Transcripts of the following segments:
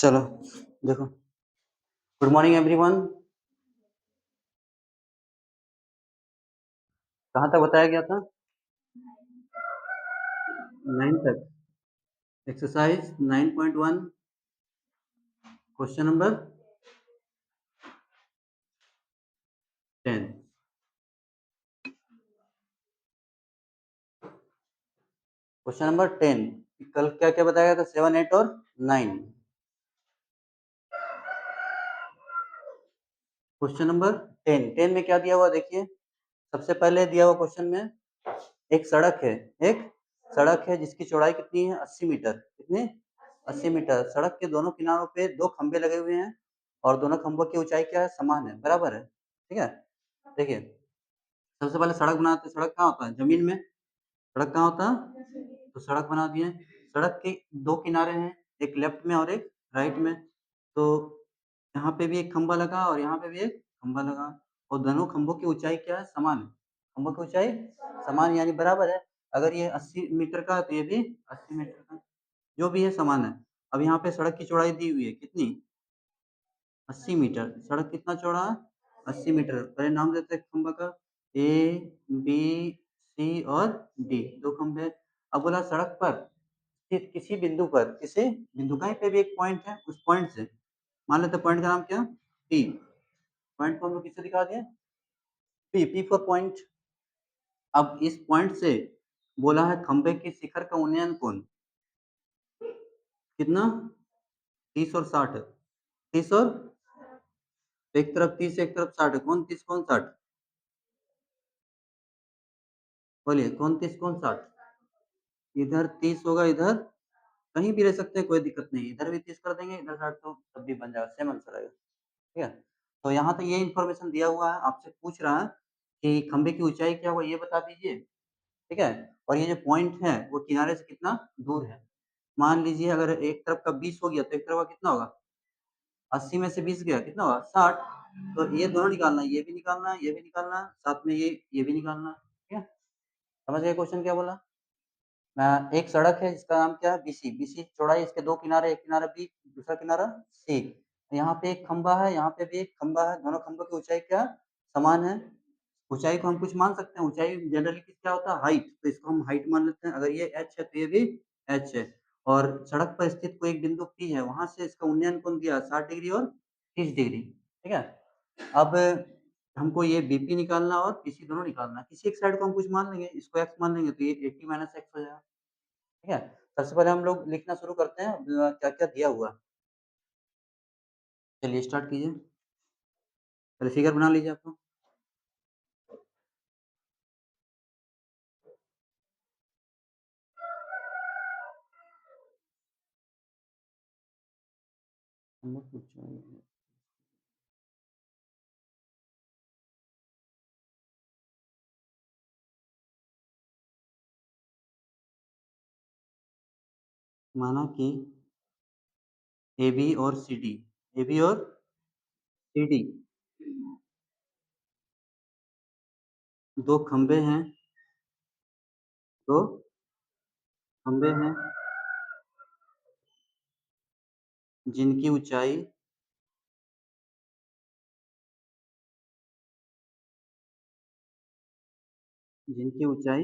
चलो देखो। Good morning everyone. कहाँ तक बताया गया था? 9 तक। Exercise 9.1 question number 10। Question number 10। कल क्या क्या बताया गया था? 7, 8 और 9। क्वेश्चन नंबर 10 में क्या दिया हुआ देखिए। सबसे पहले दिया हुआ क्वेश्चन में एक सड़क है। एक सड़क है जिसकी चौड़ाई कितनी है? 80 मीटर। कितनी? 80 मीटर। सड़क के दोनों किनारों पे दो खंबे लगे हुए हैं और दोनों खंभों की ऊंचाई क्या है? समान है, बराबर है। ठीक है, देखिए सबसे पहले सड़क बनाते हैं। सड़क कहाँ होता है? जमीन में। सड़क कहाँ होता है? तो सड़क बना दिए। सड़क के दो किनारे हैं, एक लेफ्ट में और एक राइट में। तो यहाँ पे भी एक खंबा लगा और यहाँ पे भी एक खंबा लगा और दोनों खंभों की ऊंचाई क्या है? समान है। खंभों की ऊंचाई समान यानी बराबर है। अगर ये 80 मीटर का है तो ये भी 80 मीटर का, जो भी है समान है। अब यहाँ पे सड़क की चौड़ाई दी हुई है कितनी? 80 मीटर। सड़क कितना चौड़ा है? 80 मीटर। पहले नाम देते हैं खंबा का, ए बी सी और डी, दो खंबे। अब बोला सड़क पर किसी बिंदु पर, किसी बिंदु कहीं पे भी एक पॉइंट है, उस पॉइंट से मान लेते हैं। पॉइंट का नाम क्या? पी। पॉइंट को हम लोग किससे दिखा दिए? पी। P for point. अब इस पॉइंट से बोला है खंबे की शिखर का उन्नयन कोण कितना? 30 और 60। 30 और एक तरफ 30, एक तरफ 60 है। कौन 30 कौन 60? बोलिए कौन 30 कौन 60? इधर 30 होगा, इधर कहीं भी रह सकते हैं, कोई दिक्कत नहीं। इधर भी 30 कर देंगे, इधर 60, तो तब भी बन जाएगा, सेम आंसर आएगा। ठीक है, तो यहाँ तक ये इन्फॉर्मेशन दिया हुआ है। आपसे पूछ रहा है कि खंबे की ऊंचाई क्या हुआ, ये बता दीजिए। ठीक है, और ये जो पॉइंट है वो किनारे से कितना दूर है। मान लीजिए अगर एक तरफ का 20 हो गया तो एक तरफ का कितना होगा? 80 में से 20 गया, कितना होगा? 60। तो ये दोनों निकालना है, ये भी निकालना है, ये भी निकालना है, साथ में ये भी निकालना है। ठीक है, समझ गए क्वेश्चन क्या बोला? एक सड़क है जिसका नाम क्या है? बीसी। बीसी चौड़ाई, इसके दो किनारे, एक किनारा बी, दूसरा किनारा सी। यहाँ पे एक खंबा है, यहाँ पे भी एक खंबा है। दोनों खंबों की ऊंचाई क्या समान है? ऊंचाई को हम कुछ मान सकते हैं। ऊंचाई जनरली क्या होता है? हाइट। तो इसको हम हाइट मान लेते हैं। अगर ये एच है तो ये भी एच है। और सड़क पर स्थित कोई एक बिंदु पी है, वहां से इसका उन्नयन कोण दिया 60 डिग्री और 30 डिग्री। ठीक है, अब हमको ये बीपी निकालना और पीसी दोनों निकालना है। किसी एक साइड को हम कुछ मान लेंगे, इसको एक्स मान लेंगे तो ये 80 माइनस एक्स हो जाएगा। ठीक है, सबसे पहले हम लोग लिखना शुरू करते हैं क्या क्या दिया हुआ है। चलिए स्टार्ट कीजिए। पहले फिगर बना लीजिए आपको। माना कि ए बी और सी डी, ए बी और सी डी दो खंबे हैं, दो खंबे हैं जिनकी ऊंचाई जिनकी ऊंचाई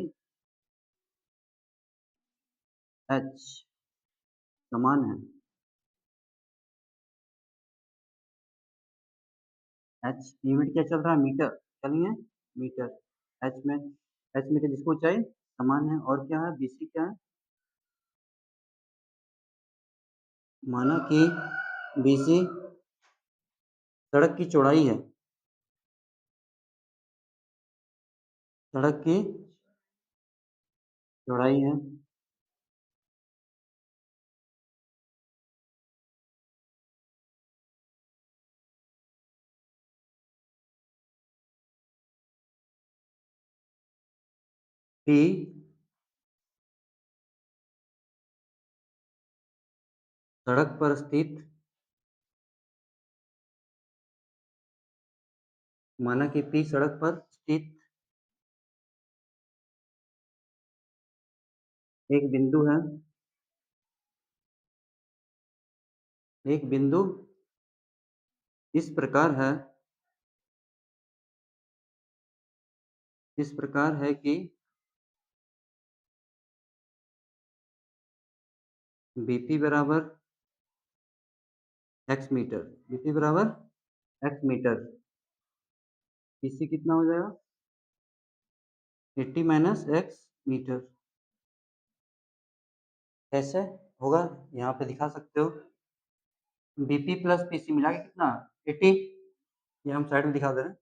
एच समान है। एच यूनिट क्या चल रहा है? मीटर। चलिए मीटर। एच में, एच मीटर जिसकी ऊंचाई समान है। और क्या है? बीसी क्या है? माना कि बीसी सड़क की चौड़ाई है। सड़क की चौड़ाई है। पी सड़क पर स्थित, माना कि पी सड़क पर स्थित एक बिंदु है एक बिंदु इस प्रकार है, कि बीपी बराबर x मीटर, बीपी बराबर x मीटर, पीसी कितना हो जाएगा 80 माइनस x मीटर। कैसे होगा, यहाँ पे दिखा सकते हो, बीपी प्लस पीसी मिला के कितना 80, ये हम साइड में दिखा दे रहे हैं,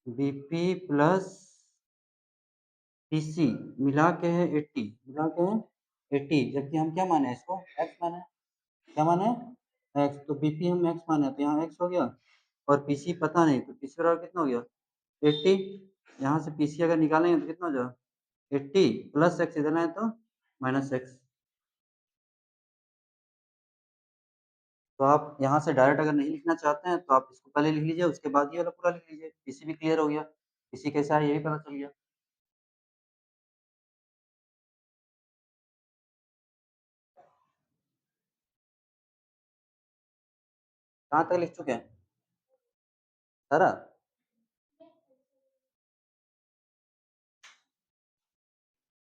बीपी प्लस पीसी मिला के है 80, मिला के है 80, जबकि हम क्या माने इसको x माने, क्या माने x, तो बीपी हम x माने तो यहाँ x हो गया, और पीसी पता नहीं तो पीसी बराबर कितना हो गया 80, यहाँ से पीसी अगर निकालेंगे तो कितना हो जाएगा 80 प्लस x, इधर आए तो माइनस x। तो आप यहाँ से डायरेक्ट अगर नहीं लिखना चाहते हैं तो आप इसको पहले लिख लीजिए, उसके बाद ये वाला पूरा लिख लीजिए, पीसी भी क्लियर हो गया, पीसी कैसा है ये भी पता चल गया। कहाँ तक लिख चुके हैं सारा,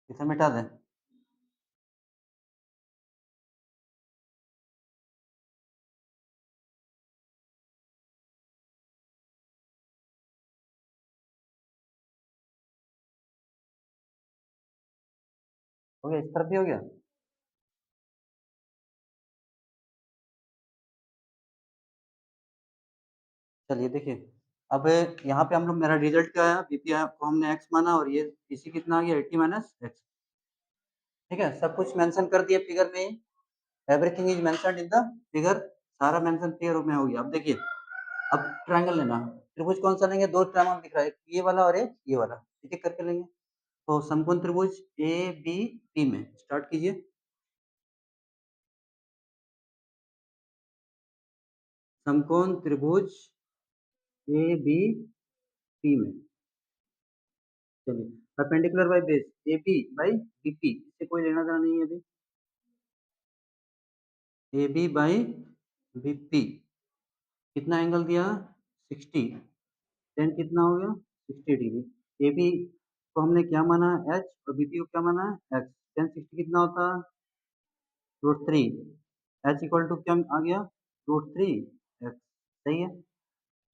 इसे मिटा दें। हो गया, इस तरफ भी हो गया। चलिए देखिए, अब यहाँ पे हम लोग, मेरा रिजल्ट क्या आया, बीपी को हमने x माना और ये पीसी कितना आ गया 80 माइनस x। ठीक है, सब कुछ मेंशन कर दिया फिगर में, everything is mentioned in the figure, सारा मेंशन फिगर में हो गया। अब देखिए, अब ट्रायंगल लेना, त्रिभुज कौन सा लेंगे, दो ट्रायंगल दिख रहा है, एक ये वाला और एक ये वाला, एक एक करके लेंगे। तो समकोण त्रिभुज ए बी पी में स्टार्ट कीजिए। समकोण त्रिभुज ए बी पी में, चलिए perpendicular by base A B by B P, इससे कोई लेना देना नहीं है अभी, A B by B P कितना एंगल दिया 60, टेन कितना हो गया 60 डिग्री। ए बी को हमने क्या माना एच और बी पी को क्या माना एक्स, टेन 60 कितना होता है √3, एच इक्वल टू क्या आ गया √3 एक्स, सही है।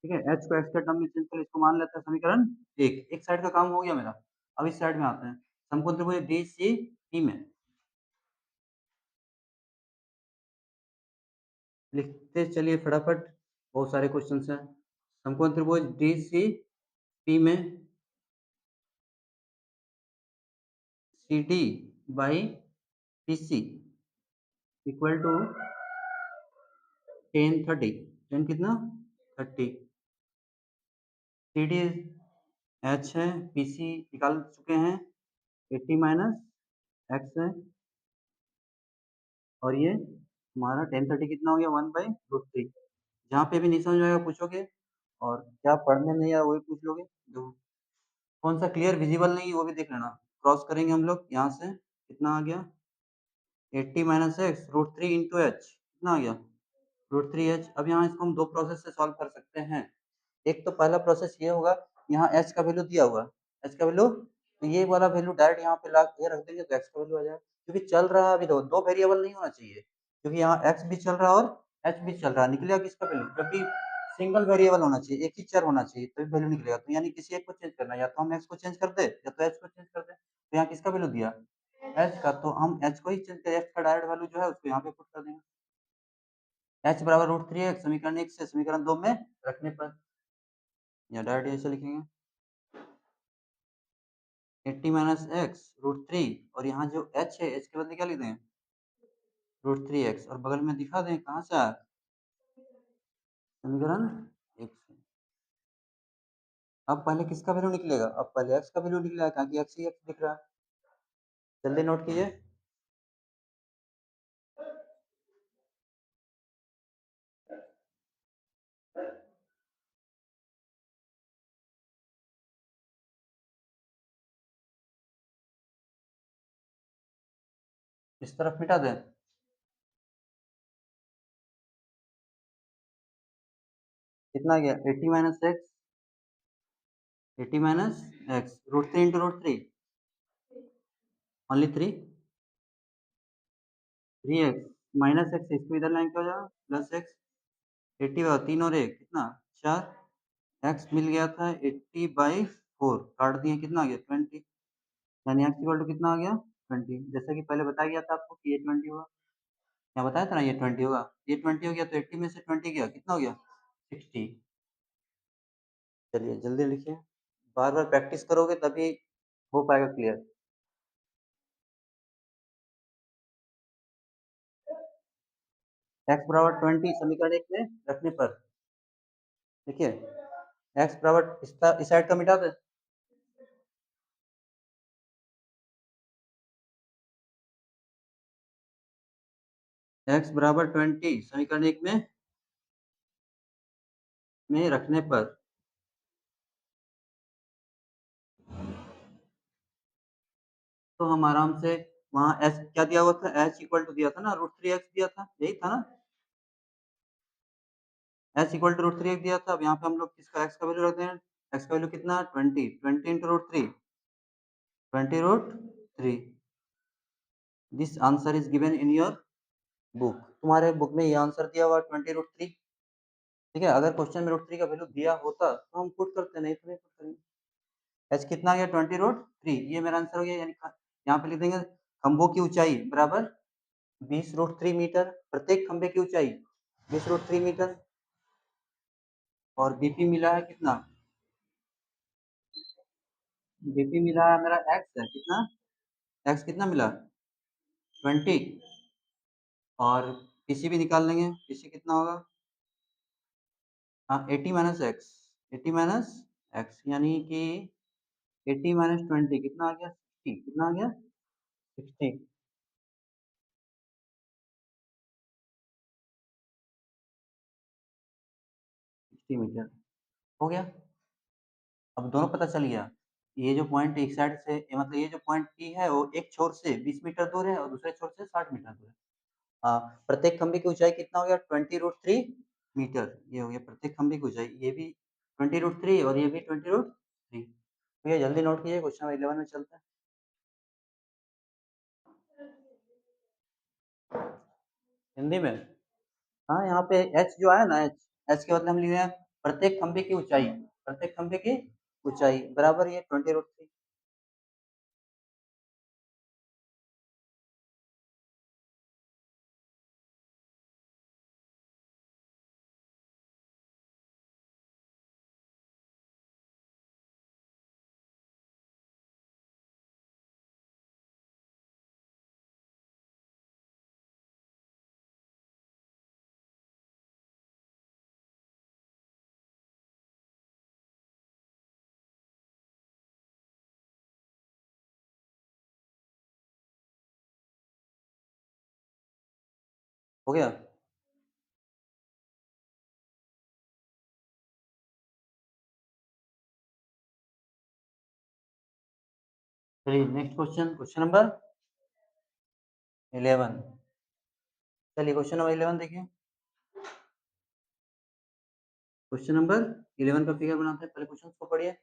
ठीक है, एच को एक्स के टर्म में चेंज कर इसको मान लेते हैं समीकरण एक साइड का काम हो गया मेरा। अब इस साइड में आते हैं, समकोण त्रिभुज डी सी पी में, लिखते चलिए फटाफट, बहुत सारे क्वेश्चन हैं। समकोण त्रिभुज डी सी पी में C D by P C equal to 10 30, 10 कितना 30, सी डी एच है, पी सी निकाल चुके हैं 80 माइनस एक्स है, और ये हमारा 10 30 कितना हो गया 1/√3। जहाँ पे भी नहीं समझ में आएगा पूछोगे, और क्या पढ़ने नहीं आया वही पूछ लोगे, जो कौन सा क्लियर विजिबल नहीं है वो भी देख लेना। क्रॉस करेंगे हम लोग यहाँ से, कितना आ गया 80 माइनस एक्स √3 इंटू एच, कितना आ गया √3h। अब यहाँ इसको हम दो प्रोसेस से सॉल्व कर सकते हैं। एक तो पहला प्रोसेस ये होगा, यहाँ h का वैल्यू दिया हुआ है, h का वैल्यू, तो ये वाला वैल्यू डायरेक्ट यहाँ पे ला के रख देंगे तो x का वैल्यू आ जाएगा, क्योंकि चल रहा है अभी दो वेरिएबल नहीं होना चाहिए, क्योंकि यहाँ x भी चल रहा है और h भी चल रहा है, निकलेगा किसका वैल्यू, जब भी सिंगल वेरिएबल होना चाहिए, एक ही चर होना चाहिए तभी वैल्यू निकलेगा, तो यानी किसी एक को चेंज करना है, या तो हम x को चेंज कर दे या तो h को चेंज कर दे, तो यहाँ किसका वैल्यू दिया h का, तो हम h को ही चेंज करें, h का डायरेक्ट वैल्यू जो है उसको यहाँ पे पुट कर देंगे, h बराबर √3x समीकरण एक से समीकरण दो में रखने पर, या डायरेक्ट ऐसे लिखेंगे 80 माइनस एक्स √3, और यहाँ जो h है, h के बदले क्या लिख दें √3x, और बगल में दिखा दें कहाँ से आया समीकरण एक से। अब पहले किसका वैल्यू निकलेगा, अब पहले x का वैल्यू निकलेगा, क्योंकि x ही x दिख रहा है, जल्दी नोट कीजिए। इस तरफ मिटा दें, कितना आ गया 80 minus x, 80 minus x, √3 into √3, only 3, 3x minus x, इसको इधर लाइन क्या हो जाएगा प्लस एक्स, 80 और 3 और 1 कितना 4, एक्स मिल गया था 80/4, काट दिए कितना आ गया 20, यानी एक्स इक्वल टू कितना आ गया 20, जैसा कि पहले बताया गया था आपको कि ये 20 होगा, क्या बताया था ना ये 20 होगा, ये 20 हो गया तो 80 में से 20 गया कितना हो गया 60। चलिए जल्दी लिखिए, बार बार प्रैक्टिस करोगे तभी हो पाएगा क्लियर। एक्स बराबर 20 समीकरण एक में रखने पर देखिए, एक्स बराबर इस साइड का मिटा दे, एक्स बराबर 20 समीकरण एक में रखने पर तो हम आराम से वहाँ एच क्या दिया हुआ था, एच इक्वल टू दिया था ना √3x दिया था, यही था ना, एच इक्वल टू √3x दिया था। अब यहाँ पे हम लोग किसका एक्स का वैल्यू रख दें, एक्स का वैल्यू कितना 20, 20 into √3, 20 √3, this answer is given in your book, तुम्हारे बुक में ये आंसर दिया हुआ 20 √3, ठीक है। अगर क्वेश्चन में √3 का वैल्यू दिया होता तो हम पुट करते, नहीं तो नहीं पुट करेंगे। एच कितना आ गया 20 √3, ये मेरा आंसर हो गया, यानी यहाँ पे लिख देंगे खंभों की ऊंचाई बराबर 20 √3 मीटर, प्रत्येक खंभे की ऊंचाई 20 √3 मीटर, और बीपी मिला है कितना, बीपी मिला है मेरा एक्स है कितना, एक्स कितना मिला 20, और पीसी भी निकाल लेंगे, पीसी कितना होगा, हाँ 80 माइनस एक्स, 80 माइनस एक्स यानी कि 80 माइनस 20 कितना आ गया 60, कितना आ गया 60, 60 मीटर हो गया। अब दोनों पता चल गया, ये जो पॉइंट एक साइड से मतलब ये जो पॉइंट पी है वो एक छोर से 20 मीटर दूर है और दूसरे छोर से 60 मीटर दूर है। प्रत्येक खंभे की ऊंचाई कितना हो गया 20 √3 मीटर, ये हो गया प्रत्येक खंभे की ऊंचाई, ये भी 20 √3 और ये भी 20 √3। तो ये जल्दी नोट कीजिए, क्वेश्चन नंबर 11 में चलते हैं। हिंदी में, हाँ यहाँ पे एच जो आया ना, एच, एच के मतलब हम लिख रहे हैं प्रत्येक खंभे की ऊंचाई, प्रत्येक खंभे की ऊंचाई बराबर ये 20 √3, हो गया। चलिए नेक्स्ट क्वेश्चन, क्वेश्चन नंबर 11, चलिए क्वेश्चन नंबर 11 देखिए, क्वेश्चन नंबर 11 का फिगर बनाते हैं, पहले क्वेश्चन को पढ़िए,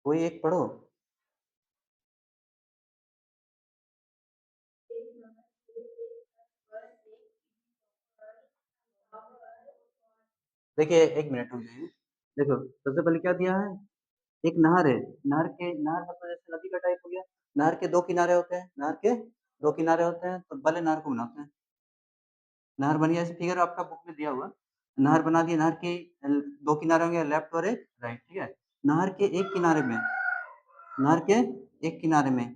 कोई एक पढ़ो। देखिए एक मिनट रुक जाइए, देखो सबसे पहले क्या दिया है, एक नहर है, नहर मतलब जैसे नदी का टाइप हो गया, नहर के दो किनारे होते हैं, नहर के दो किनारे होते हैं, तो पहले नहर को बनाते हैं, नहर बन गया, इस फिगर आपका बुक में दिया हुआ, नहर बना दिया, नहर के दो किनारे होंगे लेफ्ट और एक राइट, ठीक है। नहर के एक किनारे में, नहर के एक किनारे में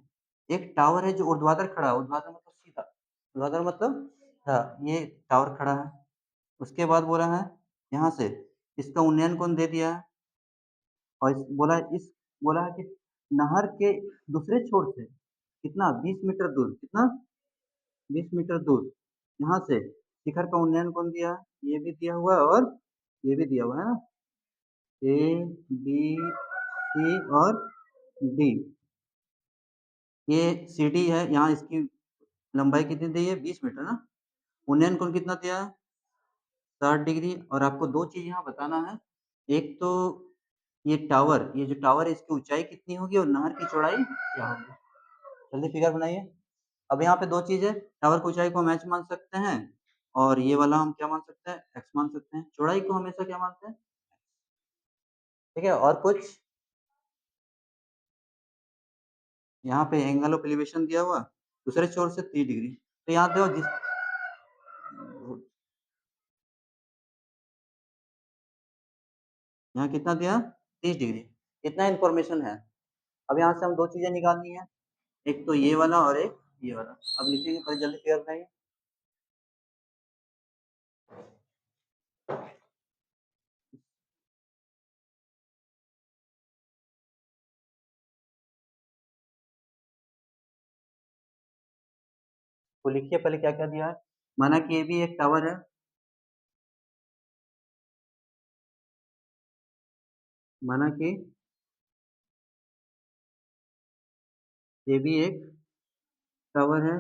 एक टावर है जो ऊर्ध्वाधर खड़ा है, ऊर्ध्वाधर मतलब सीधा, ऊर्ध्वाधर मतलब हाँ, ये टावर खड़ा है, उसके बाद बोला है यहाँ से इसका उन्नयन कोण दे दिया है, और बोला है कि नहर के दूसरे छोर से कितना 20 मीटर दूर, कितना 20 मीटर दूर यहाँ से शिखर का उन्नयन कोण दिया है, ये भी दिया हुआ है और ये भी दिया हुआ है ना, ए बी सी और डी, ये सी डी है, यहाँ इसकी लंबाई कितनी दी है 20 मीटर ना, उन्नयन कोण कितना दिया है 60 डिग्री। और आपको 2 चीज़ यहाँ बताना है, एक तो ये टावर, ये जो टावर है इसकी ऊँचाई कितनी होगी और नहर की चौड़ाई क्या होगी? जल्दी फिगर बनाइए। अब यहाँ पे 2 चीज़ है, टावर की ऊँचाई को हम h मान सकते हैं और ये वाला हम क्या मान सकते हैं? x मान सकते हैं। चौड़ाई को हमेशा क्या मानते हैं? ठीक है, और कुछ? यहाँ पे एंगल ऑफ एलिवेशन दिया हुआ, दूसरे छोर से 30 डिग्री। तो यहाँ देखो जिस यहाँ कितना दिया? 30 डिग्री। इतना इन्फॉर्मेशन है। अब यहाँ से हम 2 चीज़ें निकालनी है, एक तो ये वाला और एक ये वाला। अब लिखेंगे, पहले जल्दी फिगर बनाइए। तो लिखिए पहले क्या-क्या दिया है। माना कि ये भी एक टावर है, माना कि ये भी एक टावर है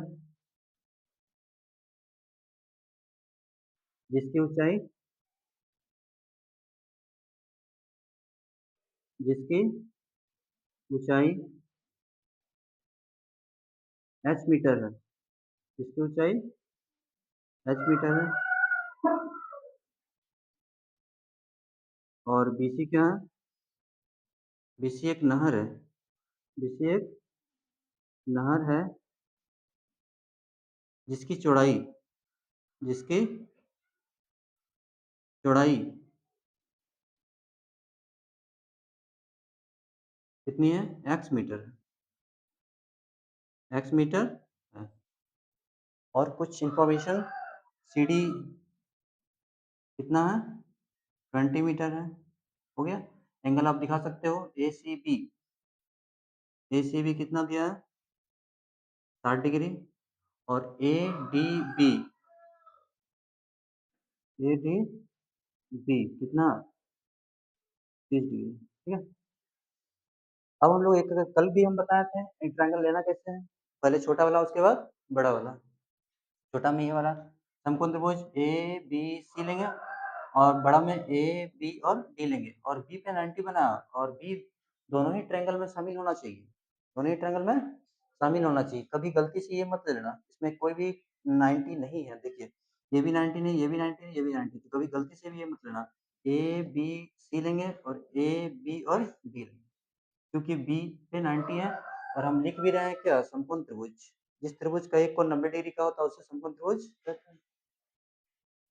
जिसकी ऊँचाई जिसकी ऊँचाई h मीटर है, जिसकी ऊँचाई h मीटर है और BC क्या है? BC एक नहर है, BC एक नहर है जिसकी चौड़ाई जिसकी चौड़ाई कितनी है? x मीटर है, x मीटर है। और कुछ इन्फॉर्मेशन, CD कितना है? 20 मीटर है। हो गया? एंगल आप दिखा सकते हो ACB, ACB कितना दिया है? 60 डिग्री। और ADB, ADB कितना? 30 डिग्री। ठीक है? अब हम लोग एक कल भी हम बताए थे एक ट्रायंगल लेना कैसे है, पहले छोटा वाला उसके बाद बड़ा वाला। छोटा में ये वाला समकोण त्रिभुज ABC लेंगे और बड़ा में AB और D लेंगे और B पे 90 बना और B दोनों ही ट्रायंगल में शामिल होना चाहिए, दोनों ही ट्रायंगल में शामिल होना चाहिए। कभी गलती से ये मत ले लेना इसमें कोई भी 90 नहीं है। देखिए ये भी 90 नहीं, ये भी 90 नहीं, ये भी 90, तो कभी गलती से भी ये मत लेना। ABC लेंगे और AB और D लेंगे क्योंकि B पे 90 है और हम लिख भी रहे हैं क्या? समकोण त्रिभुज। जिस त्रिभुज का एक कोण 90 डिग्री का होता है उसे समकोण त्रिभुज कहते हैं।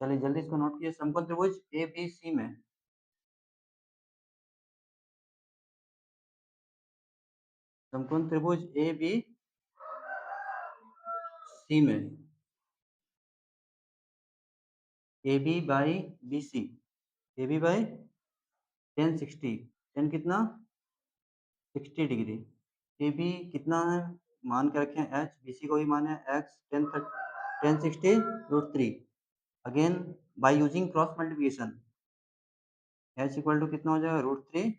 चलिए जल्दी इसको नोट कीजिए। समकोण त्रिभुज ABC में समकोण त्रिभुज ABC में AB by BC, AB by 1060, 10 कितना? 60 डिग्री। AB कितना है? मान के रखें h, BC को भी माने x, 1060 root 3। Again by using cross multiplication h equal to कितना हो जाएगा? Root 3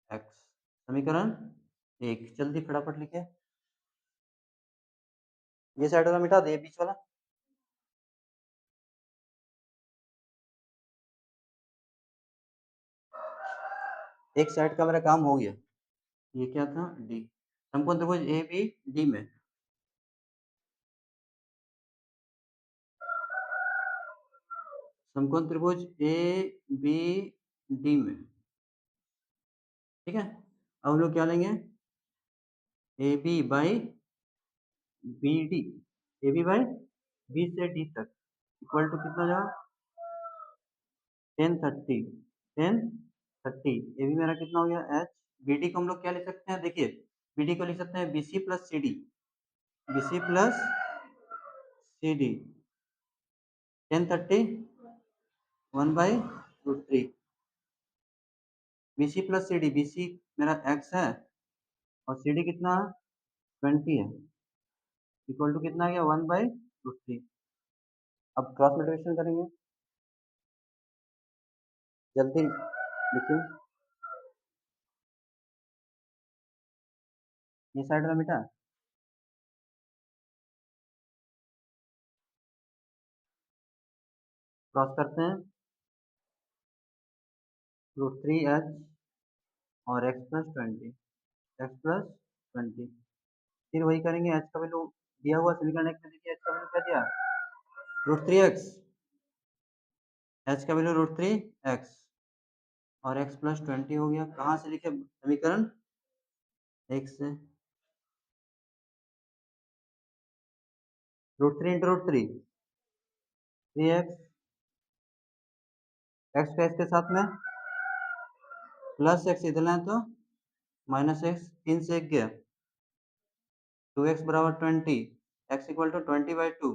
x। समीकरण 1 जल्दी फटाफट लिखे। ये साइड वाला मिटा दे, ये बीच वाला। एक साइड का मेरा काम हो गया। ये क्या था? D। समकोण त्रिभुज ABD में समकोण त्रिभुज ABD में, ठीक है। अब हम लोग क्या लेंगे? AB by BD, AB by B से D तक इक्वल टू कितना जाएगा? 1030, 1030। AB मेरा कितना हो गया? H। BD को हम लोग क्या लिख सकते हैं? देखिए BD को लिख सकते हैं BC plus CD, BC plus CD 1030 1 by root 3। BC plus CD, BC मेरा x है और CD कितना? 20 है, इक्वल टू कितना आ गया? 1 बाई रूट 3। अब क्रॉस मल्टीप्लिकेशन करेंगे, जल्दी लिखिए। ये साइड वाला बेटा क्रॉस करते हैं √3h और x प्लस 20, x प्लस 20। फिर वही करेंगे, h का वैल्यू दिया हुआ समीकरण एक में देखिए, h का वैल्यू क्या दिया, √3x, h का वैल्यू √3x और x प्लस 20 हो गया। कहाँ से लिखे समीकरण एक से, √3 इंटू √3, 3x, x को x के साथ में प्लस x इधर लाए तो माइनस x, 3 से 1 गया, 2x बराबर 20, x equal to 20/2,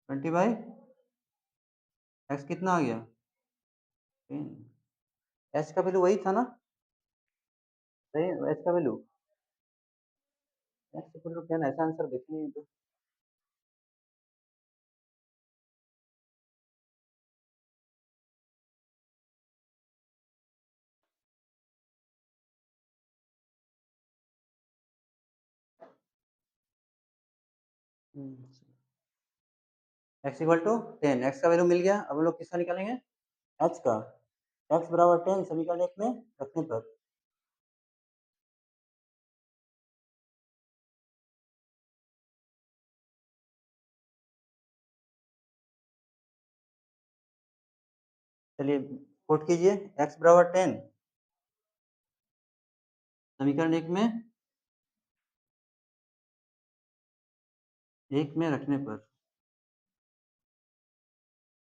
20 by x कितना आ गया, 10। h का वैल्यू वही था ना, सही h का वैल्यू, x इक्वल टू 10, ऐसा आंसर देखने तो x इक्वल टू 10, x का वैल्यू मिल गया। अब हम लोग किसका निकालेंगे, h का, x बराबर 10 समीकरण एक में रखने पर, चलिए पुट कीजिए, x बराबर 10 समीकरण एक में रखने पर,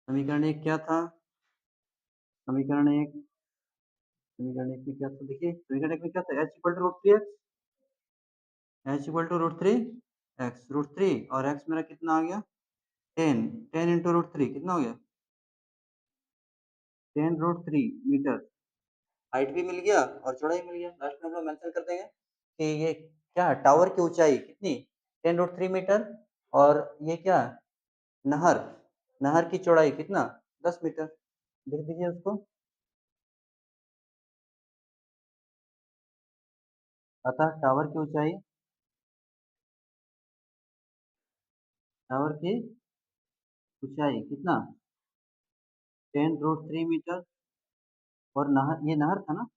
समीकरण एक क्या था, समीकरण एक, समीकरण एक में क्या था देखिए, समीकरण एक में क्या था, h equal to √3x, h equal to √3x, √3 और x मेरा कितना आ गया, 10, 10 इंटू √3 कितना हो गया, 10√3 मीटर। हाइट भी मिल गया और चौड़ाई मिल गया। लास्ट में हम लोग मेंशन कर देंगे कि ये क्या है, टावर की ऊंचाई कितनी, 10√3 मीटर, और ये क्या है, नहर, नहर की चौड़ाई कितना, 10 मीटर। लिख दीजिए उसको। अतः टावर की ऊंचाई कितना, 10√3 मीटर, और नहर, ये नहर था ना,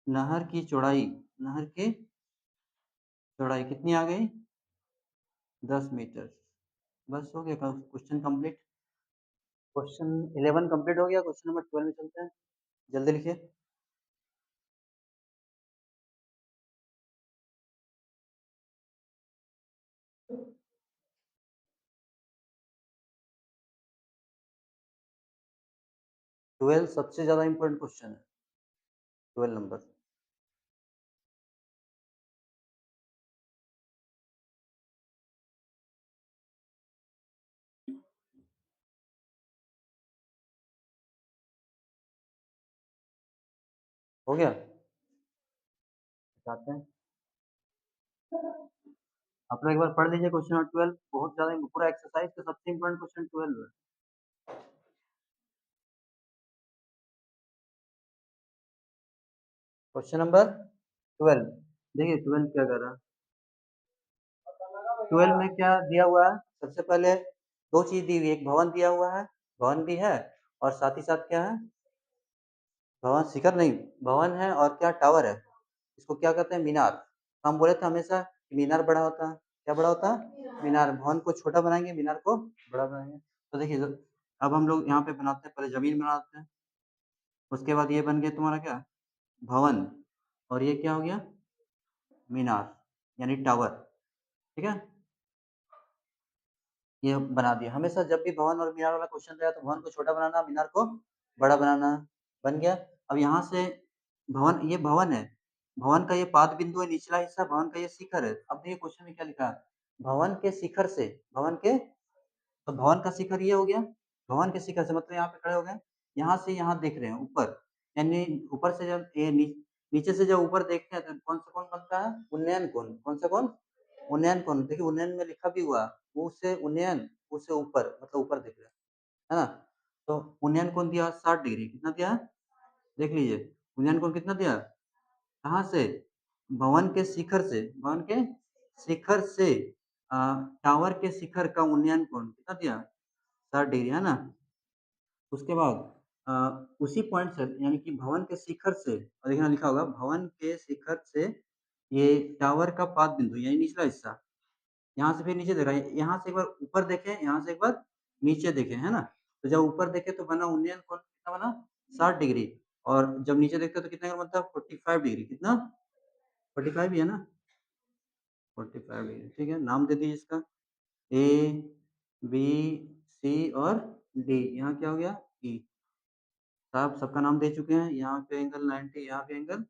नहर की चौड़ाई, नहर की चौड़ाई कितनी आ गई, 10 मीटर। बस हो गया क्वेश्चन कंप्लीट। क्वेश्चन 11 कंप्लीट हो गया, क्वेश्चन नंबर 12 में चलते हैं, जल्दी लिखिए। ट्वेल्व सबसे ज्यादा इंपॉर्टेंट क्वेश्चन है, 12 नंबर। हो गया, बताते हैं। आप लोग एक बार पढ़ लीजिए क्वेश्चन नंबर 12, बहुत ज्यादा, पूरा एक्सरसाइज का सबसे इंपॉर्टेंट क्वेश्चन 12 है। क्वेश्चन नंबर 12, देखिए 12 क्या कर रहा है, 12 में क्या दिया हुआ है, सबसे पहले दो चीज दी हुई है, एक भवन दिया हुआ है, भवन भी है, और साथ ही साथ क्या है, भवन शिखर नहीं, भवन है और क्या, टावर है, इसको क्या कहते हैं, मीनार। हम बोले थे हमेशा कि मीनार बड़ा होता है, क्या बड़ा होता है, मीनार। भवन को छोटा बनाएंगे, मीनार को बड़ा बनाएंगे। तो देखिए अब हम लोग यहाँ पे बनाते हैं, पहले जमीन बनाते हैं, उसके बाद ये बन गया तुम्हारा क्या, भवन, और ये क्या हो गया, मीनार, यानी टावर, ठीक है। ये बना दिया। हमेशा जब भी भवन और मीनार वाला क्वेश्चन रहा तो भवन को छोटा बनाना, मीनार को बड़ा बनाना, बन गया। अब यहाँ से भवन, ये भवन है, भवन का ये पाद बिंदु है, निचला हिस्सा भवन का ये शिखर है। अब देखिए क्वेश्चन में क्या लिखा है, भवन के शिखर से, भवन के, तो भवन का शिखर ये हो गया, भवन के शिखर से मतलब यहाँ पे खड़े हो गए, यहाँ से यहाँ देख रहे हैं ऊपर, यानी ऊपर से जब ये नीचे से जब ऊपर देखते हैं तो कौन सा कोण बनता है, उन्नयन कोण। कौन सा कोण, उन्नयन कोण। देखिए उन्नयन में लिखा भी हुआ, वो से उन्नयन, उससे ऊपर, मतलब ऊपर देख रहे हैं, है ना। तो उन्नयन कोण दिया 60 डिग्री, कितना दिया, देख लीजिए, उन्नयन कोण कितना दिया, कहाँ से, भवन के शिखर से, भवन के शिखर से टावर के शिखर का उन्नयन कोण कितना दिया, 60 डिग्री, है ना। उसके बाद उसी पॉइंट से यानी कि भवन के शिखर से और यहाँ लिखा होगा भवन के शिखर से ये टावर का पाद बिंदु यानी निचला हिस्सा, यहाँ से फिर नीचे देख रहा है, यहाँ से एक बार ऊपर देखें, यहाँ से एक बार नीचे देखें, है ना? तो जब ऊपर देखें तो बना उन्नयन कोण कितना बना? 60 डिग्री और जब नीचे देखते हैं तो कितना का बनता है? 45 डिग्री। कितना? 45 ही है ना? 45 डिग्री, ठीक है? नाम दे दीजिए इसका ए, बी, सी और डी। यहाँ क्या हो गया? ई। साहब सबका नाम दे चुके हैं। यहाँ पे एंगल 90, यहाँ पे एंगल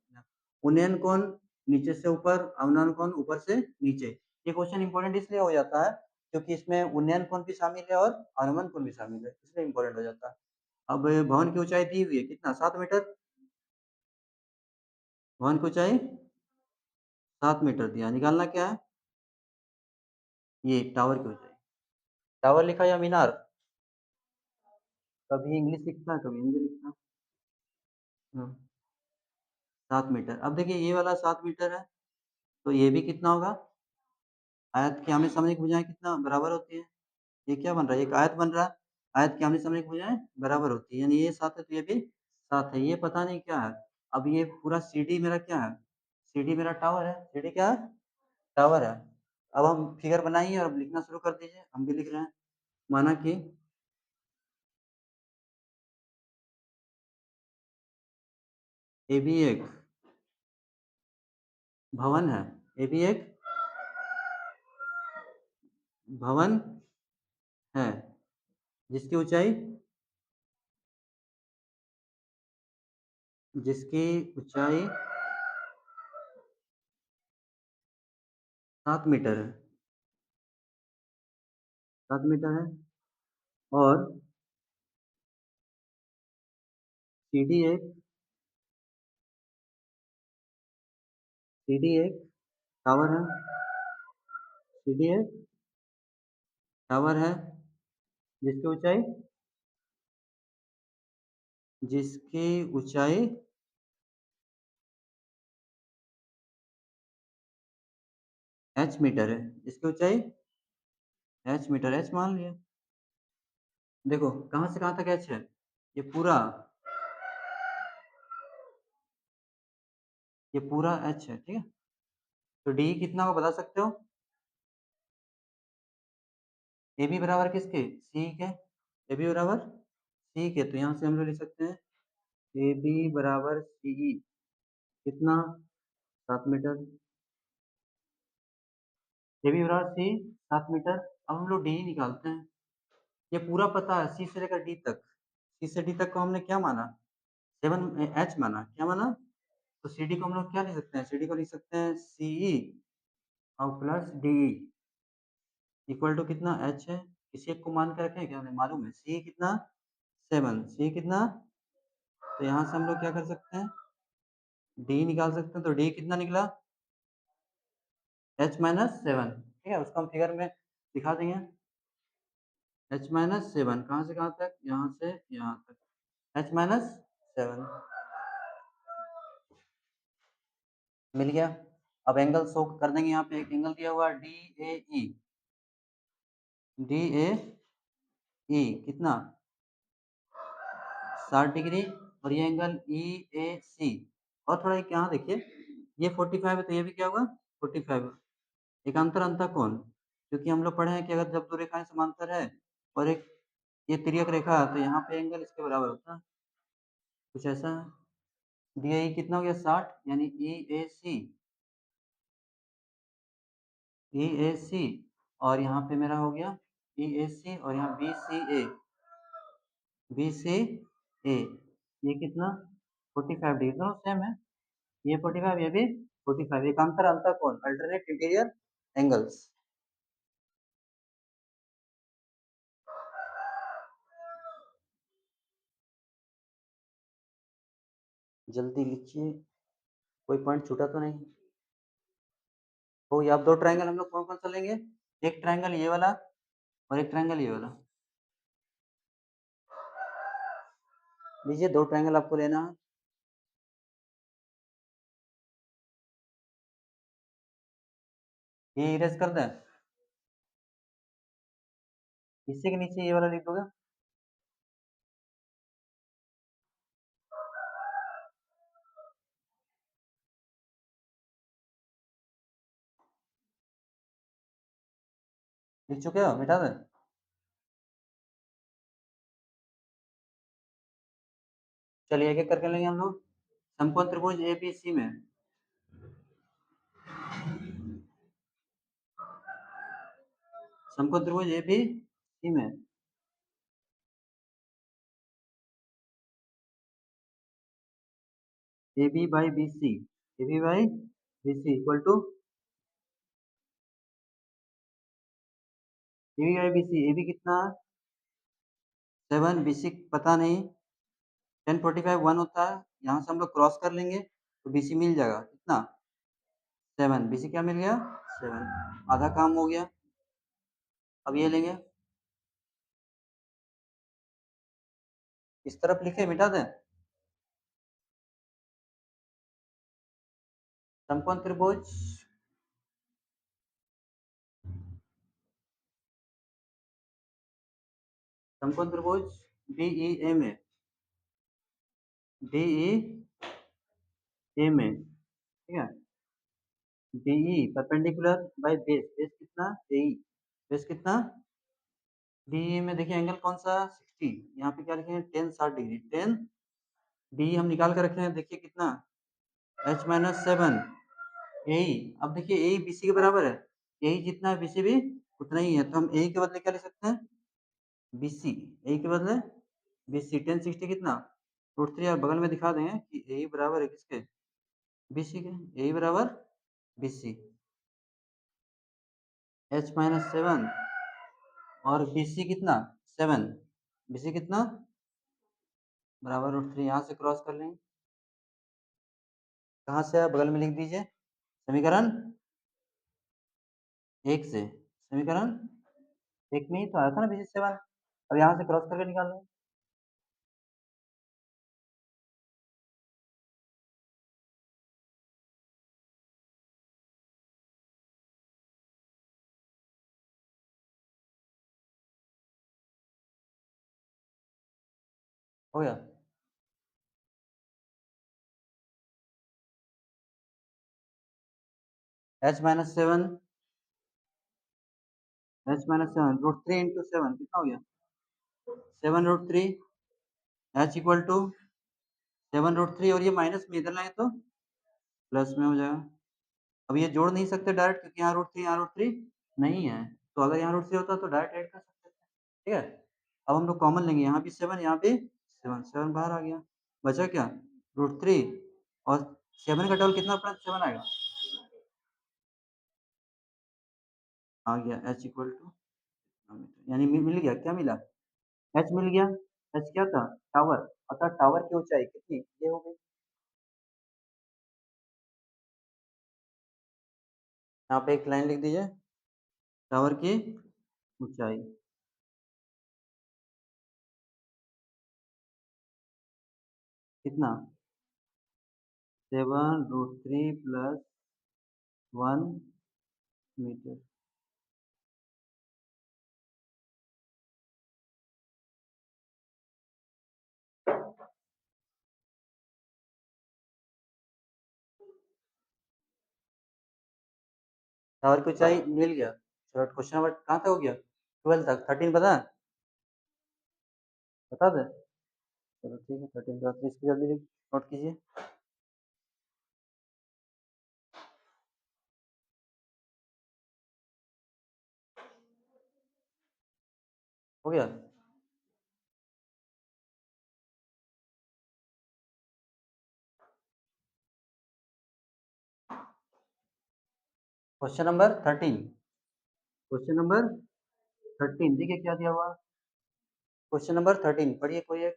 उन्नयन कोण नीचे से ऊपर, अवनयन कोण ऊपर से नीचे। ये क्वेश्चन इंपॉर्टेंट इसलिए हो जाता है क्योंकि इसमें उन्नयन कोण भी शामिल है और अवनमन कोण भी शामिल है, इसलिए इंपॉर्टेंट हो जाता है। अब भवन की ऊंचाई दी हुई है कितना? 7 मीटर। भवन की ऊंचाई 7 मीटर दिया, निकालना क्या है? ये टावर की ऊंचाई। टावर लिखा या मीनार? कभी इंग्लिश लिखता है, कभी हिंदी लिखता है। हाँ, 7 मीटर। अब देखिए ये वाला 7 मीटर है, तो ये भी कितना होगा? आयत की आमने सामने की भुजाएं कितना बराबर होती है? ये क्या बन रहा है? एक आयत बन रहा है। आयत की आमने सामने की भुजाएं बराबर होती है, यानी ये 7 है तो ये भी 7 है। ये पता नहीं क्या है। अब ये पूरा सीडी मेरा क्या है? सीडी मेरा टावर है। सीडी क्या है? टावर है। अब हम फिगर बनाइए और अब लिखना शुरू कर दीजिए। हम भी लिख रहे हैं। माना कि ए भी एक भवन है। ए भी एक भवन है जिसकी ऊंचाई जिसकी ऊंचाई 7 मीटर है। 7 मीटर है और सीडी एक सीडी एक टावर है। सीडी एक टावर है जिसकी ऊंचाई जिसकी ऊंचाई h मीटर है। इसकी ऊंचाई h मीटर, h मान लिया। देखो कहाँ से कहाँ तक h है? ये पूरा h है, ठीक है? तो d कितना को बता सकते हो? ए बी बराबर किसके? सी के। ए बी बराबर सी के, तो यहाँ से हम लोग लिख सकते हैं ए बी बराबर सी। कितना? 7 मीटर। ए बी बराबर सी 7 मीटर। अब हम लोग डी निकालते हैं। ये पूरा पता है सी से लेकर डी तक। सी से डी तक को हमने क्या माना? 7 एच माना। क्या माना? तो सी डी को हम लोग क्या लिख सकते हैं? सी डी को लिख सकते हैं सी ई और प्लस डी इक्वल टू कितना? एच है। किसी एक को मान के रखें क्या? हमें मालूम है सी कितना? 7। सी कितना? तो यहाँ से हम लोग क्या कर सकते हैं? डी निकाल सकते हैं। तो डी कितना निकला? एच माइनस 7, ठीक है? उसको हम फिगर में दिखा देंगे। एच माइनस 7 कहाँ से कहाँ तक? यहाँ से यहाँ तक एच माइनस 7 मिल गया। अब एंगल शो कर देंगे। यहाँ पे एक एंगल दिया हुआ D A E. D A ई कितना? 60 डिग्री। और ये एंगल ई ए सी। और थोड़ा यहाँ देखिए, ये 45 है तो ये भी क्या होगा? 45। एक अंतर अंतः कोण, क्योंकि हम लोग पढ़े हैं कि अगर जब दो रेखाएं समांतर है और एक ये तिर्यक रेखा है तो यहाँ पे एंगल इसके बराबर होता है। कुछ ऐसा है। डी ए कितना हो गया? 60, यानी ई ए सी। ई ए सी और यहाँ पे मेरा हो गया ई ए सी और यहाँ बी सी ए। बी सी ए ये कितना? 45 डिग्री। दोनों सेम है। ये 45, ये भी 45। एकांतर अंतः कोण, अल्टरनेट इंटीरियर एंगल्स। जल्दी लिखिए, कोई पॉइंट छूटा तो नहीं? तो ये अब दो ट्रायंगल हम लोग कौन कौन सा लेंगे? एक ट्रायंगल ये वाला और एक ट्रायंगल ये वाला। लीजिए, दो ट्रायंगल आपको लेना है। ये इरेज कर दें। इसी के नीचे ये वाला लिख दोगे। लिख चुके हो, मिटा दें? चलिए एक एक करके लेंगे हम लोग। समकोण त्रिभुज एबीसी में समकोण त्रिभुज एबीसी में AB by BC, AB by BC equal to AB by BC। AB कितना? 7, BC पता नहीं। 1045 1 होता है, यहाँ से हम लोग क्रॉस कर लेंगे तो BC मिल जाएगा। कितना? 7। BC क्या मिल गया? 7। आधा काम हो गया। अब ये लेंगे, इस तरफ लिखे, मिटा दें? समकोण त्रिभुज समकोण त्रिभुज DEA में DEA में, ठीक है, DE perpendicular by base. Base कितना? AE। बेस कितना? DE में देखिए एंगल कौन सा? 60। यहाँ पे क्या लिखे? 10 60 डिग्री। 10 DE हम निकाल कर रखे हैं, देखिए कितना? H minus 7 AE। अब देखिए AE BC के बराबर है, AE जितना है BC भी उतना ही है, तो हम AE के बदले क्या लिख सकते हैं? BC। AE के बदले BC। 10 60 कितना? √3। और बगल में दिखा देंगे कि AE बराबर है किसके? BC के। AE बराबर BC। H माइनस 7 और BC कितना? 7। BC कितना? बराबर √3। यहाँ से क्रॉस कर लेंगे। कहाँ से? बगल में लिख दीजिए समीकरण 1 से। समीकरण 1 में ही तो आया था ना BC 7। अब यहाँ से क्रॉस करके निकाल लें। हो गया। H माइनस 7 √3 इंटू 7 कितना हो गया? 7 √3। H इक्वल टू 7 √3, और ये माइनस में इधर लाए तो प्लस में हो जाएगा। अब ये जोड़ नहीं सकते डायरेक्ट, क्योंकि यहाँ √3 यहाँ √3 नहीं है, तो अगर यहाँ √3 होता तो डायरेक्ट ऐड कर सकते थे। ठीक है, अब हम लोग कॉमन लेंगे, यहाँ भी 7 यहाँ भी 7, 7 बाहर आ गया, बचा क्या? √3 और 7 का डबल कितना प्लस 7 आएगा? आ गया H इक्वल टू, यानी मिल गया। क्या मिला? H मिल गया। H क्या था? टावर। अतः टावर की ऊंचाई कितनी? ये हो गई। यहाँ पे एक लाइन लिख दीजिए, टावर की ऊंचाई कितना? 7 √3 प्लस 1 मीटर। टावर की ऊंचाई मिल गया। चलो क्वेश्चन नंबर कहाँ तक हो गया? 12 तक। 13 पता है? बता दे। चलो ठीक है, 13 का तो इसको जल्दी नोट कीजिए। हो गया। Question number 13। क्वेश्चन नंबर 13 देखिए क्या दिया हुआ। क्वेश्चन नंबर 13 पढ़िए, कोई एक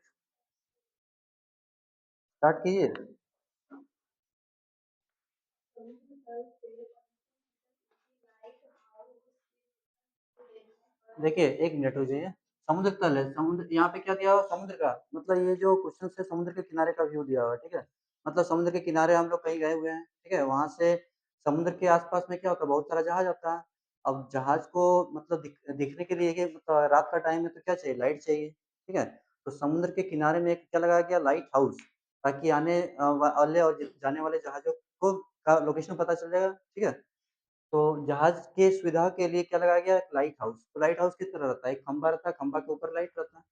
स्टार्ट कीजिए। देखिए एक मिनट हो जाइए। समुद्र तल है, समुद्र यहाँ पे क्या दिया हुआ? समुद्र का मतलब ये जो क्वेश्चन है समुद्र के किनारे का व्यू दिया हुआ है। ठीक है, मतलब समुद्र के किनारे हम लोग कहीं गए हुए हैं, ठीक है, वहां से समुद्र के आसपास में क्या होता है? बहुत सारा जहाज आता है। अब जहाज को मतलब दिखने के लिए मतलब रात का टाइम है तो क्या चाहिए? लाइट चाहिए। ठीक है, तो समुद्र के किनारे में एक क्या लगाया गया? लाइट हाउस, ताकि आने वाले और जाने वाले जहाजों को का लोकेशन पता चल जाएगा। ठीक है, तो जहाज के सुविधा के लिए क्या लगाया गया? Light house. तो लाइट हाउस किस तरह रहता है? एक खंभा रहता है, खंभा के ऊपर लाइट रहता है,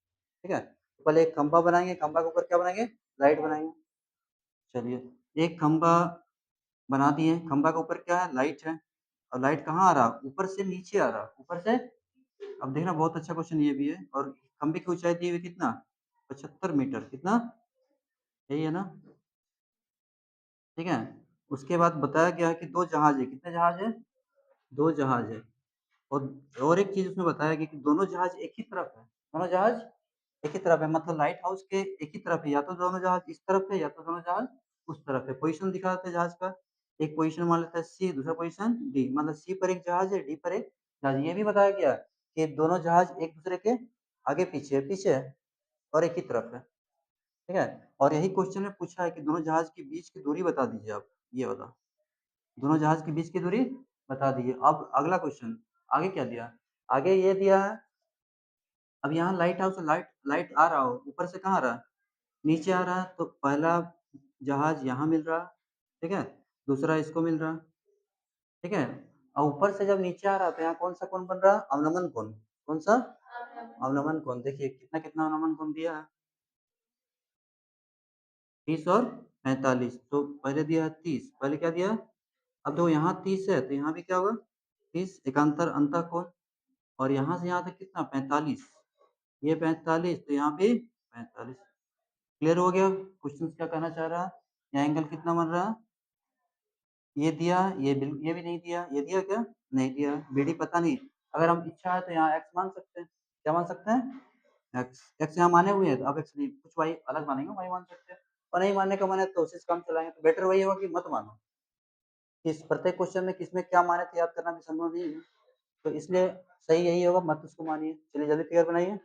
ठीक है? तो पहले एक खंभा बनाएँगे, खंभा के ऊपर क्या बनाएँगे? लाइट बनाएँगे। चलिए, एक खंभा बना दिए, खंभा के ऊपर क्या है? लाइट है और लाइट कहाँ आ रहा? ऊपर से नीचे आ रहा, ऊपर से अब देखना बहुत अच्छा क्वेश्चन ये भी है और खंभे की ऊँचाई दी हुई कितना? 75 मीटर, कितना? यही है ना? ठीक है? उसके बाद बताया गया है कि 2 जहाज है, कितने जहाज हैं? 2 जहाज है और एक चीज़ उसमें बताया गया कि दोनों जहाज एक ही तरफ है, दोनों जहाज एक ही तरफ है मतलब लाइट हाउस के एक ही तरफ है, या तो दोनों जहाज इस तरफ है या तो दोनों जहाज उस तरफ है। पोज़ीशन दिखा देते हैं जहाज का, एक पोज़ीशन मान लेते हैं सी, दूसरा पोज़ीशन डी, मतलब सी पर एक जहाज है, डी पर एक जहाज। ये भी बताया गया कि दोनों जहाज एक-दूसरे के आगे-पीछे पीछे है और एक ही तरफ है, ठीक है? और यही क्वेश्चन में पूछा है कि दोनों जहाज के बीच की दूरी बता दीजिए आप, ये वाला। दोनों जहाज के बीच की दूरी बता दीजिए। अब अगला क्वेश्चन, आगे क्या दिया? आगे ये दिया है, अब यहाँ लाइट हाउस लाइट लाइट आ रहा हो, ऊपर से कहाँ आ रहा है? नीचे आ रहा है, तो पहला जहाज यहाँ मिल रहा, ठीक है? दूसरा इसको मिल रहा, ठीक है? और ऊपर से जब नीचे आ रहा, तो यहाँ कौन-सा कोण बन रहा? अवनमन कोण। कौन-सा? अवनमन कोण। देखिए कितना-कितना अवनमन कोण दिया है? 30 और 45। तो पहले दिया है 30, पहले क्या दिया? अब देखो यहाँ 30 है, तो यहाँ भी क्या होगा? 30 एकांतर अंतःकोण और यहाँ से यहाँ तक कितना? 45। ये 45 तो यहाँ भी 45। क्लियर हो गया? क्वेश्चन क्या कहना चाह रहा है? यहाँ एंगल कितना बन रहा है? ये दिया, ये भी नहीं दिया, ये दिया क्या? नहीं दिया, बीडी पता नहीं। अगर हम इच्छा है तो यहाँ x मान सकते हैं। क्या मान सकते हैं? x। x यहाँ माने हुए हैं, तो अब x नहीं, कुछ y अलग मानेंगे, y मान सकते हैं। और नहीं मानने का मन है तो उसी से काम चलाएँगे, तो बेटर वही होगा कि मत मानो। इस प्रत्येक क्वेश्चन में किसमें क्या माने थे याद करना भी संभव नहीं है। तो इसलिए सही यही होगा, मत उसको मानिए। चलिए जल्दी फिगर बनाइए।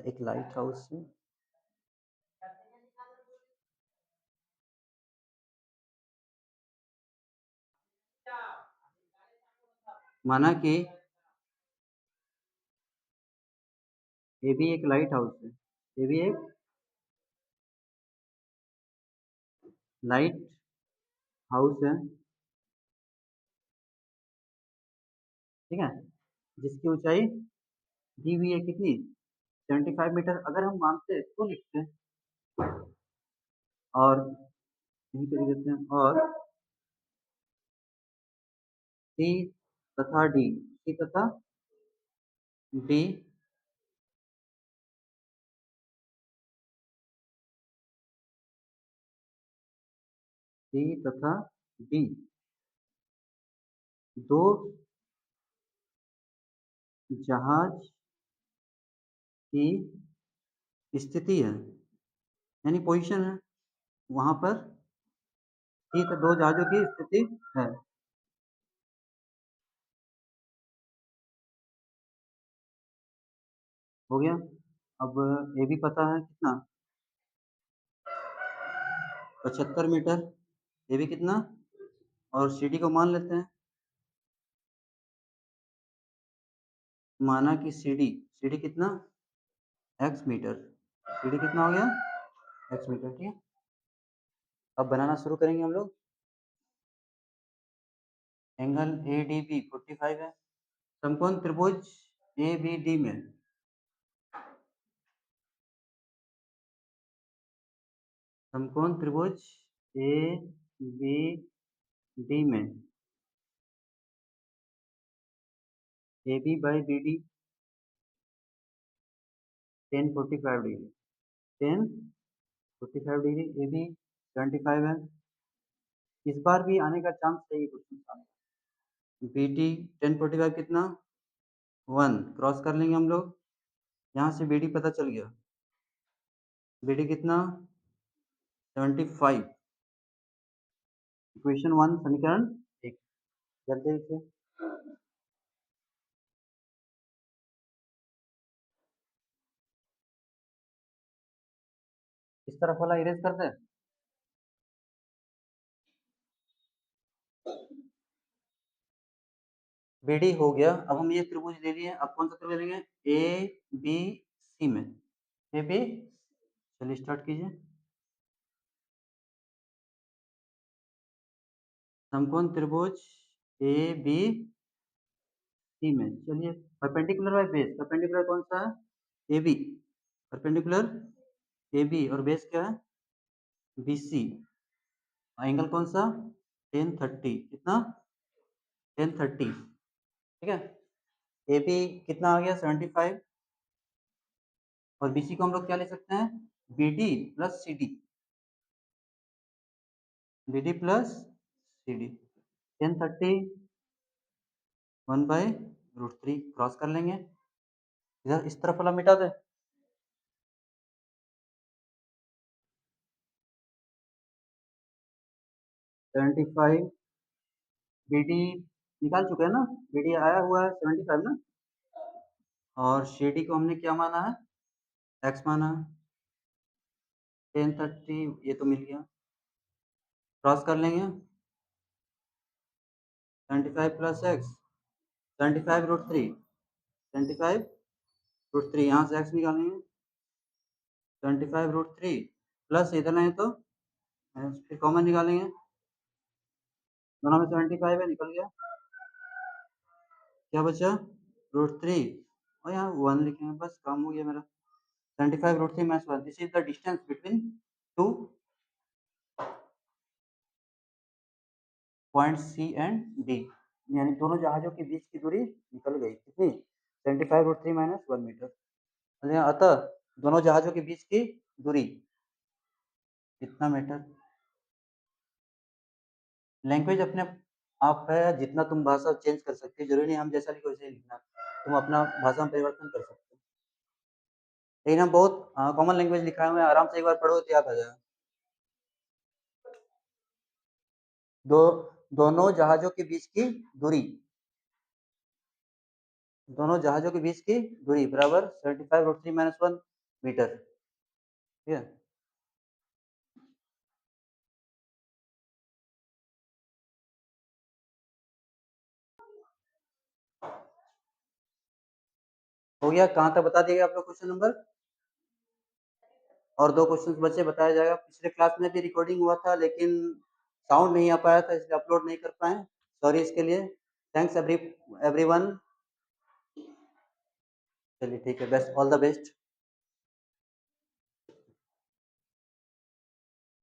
एक लाइट हाउस है। माना कि ये भी एक लाइट हाउस है, ये भी एक लाइट हाउस है, ठीक है? जिसकी ऊँचाई दी हुई है कितनी? 75 मीटर। अगर हम मानते तो लिखते हैं और यहीं पे लिख देते हैं और सी तथा डी, सी तथा डी सी तथा डी 2 जहाज की स्थिति है, यानी पोज़ीशन है। वहाँ पर सी तो 2 जहाज़ों की स्थिति है। हो गया? अब ये भी पता है कितना? 75 मीटर, ये भी कितना? और सीडी को मान लेते हैं, माना कि सीडी, सीडी कितना? x मीटर, सीडी कितना हो गया? x मीटर, ठीक है? अब बनाना शुरू करेंगे हम लोग। एंगल एडीबी 45 है। समकोण त्रिभुज एबीडी में समकोण त्रिभुज एबीडी में AB by BD 1045 degree, 1045 degree, AB 75 है। इस बार भी आने का चांस है ये क्वेश्चन। BD 1045 कितना? 1 क्रॉस कर लेंगे हम लोग। यहाँ से BD पता चल गया। BD कितना? 75। इक्वेशन 1 समीकरण 1। जल्दी से इस तरफ वाला इरेज कर दें। BD हो गया। अब हम ये त्रिभुज ले लिए, अब कौन सा त्रिभुज लेंगे? A B सी में, ए बी, चलिए स्टार्ट कीजिए। समकोण त्रिभुज ए बी सी में, चलिए परपेंडिकुलर बाय बेस, परपेंडिकुलर कौन सा है? A B, perpendicular A B और बेस क्या है? B C. एंगल कौन सा? 1030, कितना? 1030, ठीक है। ए बी कितना आ गया? 75, और बी सी को हम लोग क्या ले सकते हैं? B D plus C D, B D plus C D. 1030 1/√3 cross कर लेंगे, इधर इस तरफ वाला मिटा दे। 75 बी डी निकाल चुके हैं ना, बी डी आया हुआ है 75 ना, और सी डी को हमने क्या माना है? एक्स माना है। 1030 ये तो मिल गया, क्रॉस कर लेंगे। 75 प्लस एक्स, 75√3, 75√3, यहाँ से एक्स निकालेंगे। 75√3 प्लस इधर नहीं तो फिर कॉमन निकालेंगे, दोनों में 75 है, निकल गया। क्या बचा? √3, और यहाँ 1 लिखेंगे, बस काम हो गया मेरा। 75√3 minus 1, this is the distance between two point C and D, यानी दोनों जहाजों के बीच की दूरी निकल गई, कितनी? 75√3 माइनस 1 मीटर। अतः दोनों जहाजों के बीच की दूरी कितना मीटर? लैंग्वेज अपने आप है, जितना तुम भाषा चेंज कर सकते हो, जरूरी नहीं हम जैसा लिखो वैसे ही लिखना, तुम अपना भाषा में परिवर्तन कर सकते हो। लेकिन हम बहुत कॉमन लैंग्वेज लिखा हुआ है, आराम से एक बार पढ़ो तो याद आ जाएगा। दो दोनों जहाजों के बीच की दूरी, दोनों जहाजों के बीच की दूरी बराबर 75√3 माइनस 1 मीटर, ठीक है। हो गया, कहाँ तक बता दिएगा आप लोग क्वेश्चन नंबर? और 2 क्वेश्चंस बचे, बताया जाएगा। पिछले क्लास में भी रिकॉर्डिंग हुआ था, लेकिन साउंड नहीं आ पाया था, इसलिए अपलोड नहीं कर पाए, सॉरी इसके लिए। थैंक्स एवरीवन, चलिए ठीक है, बेस्ट, ऑल द बेस्ट।